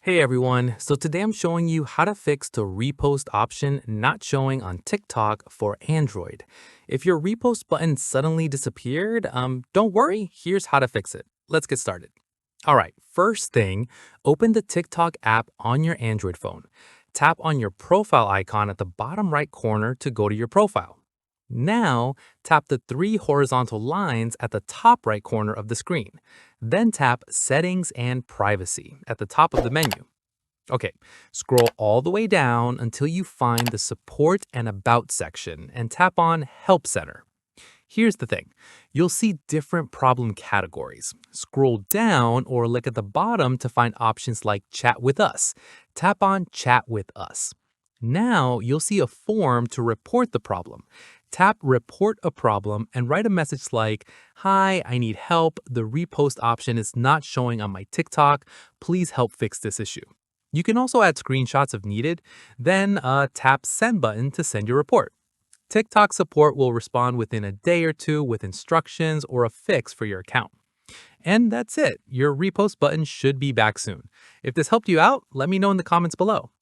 Hey everyone, so today I'm showing you how to fix the repost option not showing on TikTok for Android. If your repost button suddenly disappeared, don't worry, here's how to fix it. Let's get started. All right, first thing, open the TikTok app on your Android phone. Tap on your profile icon at the bottom right corner to go to your profile. Now, tap the three horizontal lines at the top right corner of the screen. Then tap Settings and Privacy at the top of the menu. Okay, scroll all the way down until you find the Support and About section and tap on Help Center. Here's the thing, you'll see different problem categories. Scroll down or look at the bottom to find options like Chat with Us. Tap on Chat with Us. Now you'll see a form to report the problem. Tap Report a Problem and write a message like, "Hi, I need help. The repost option is not showing on my TikTok. Please help fix this issue." You can also add screenshots if needed, then tap Send button to send your report. TikTok support will respond within a day or two with instructions or a fix for your account. And that's it. Your repost button should be back soon. If this helped you out, let me know in the comments below.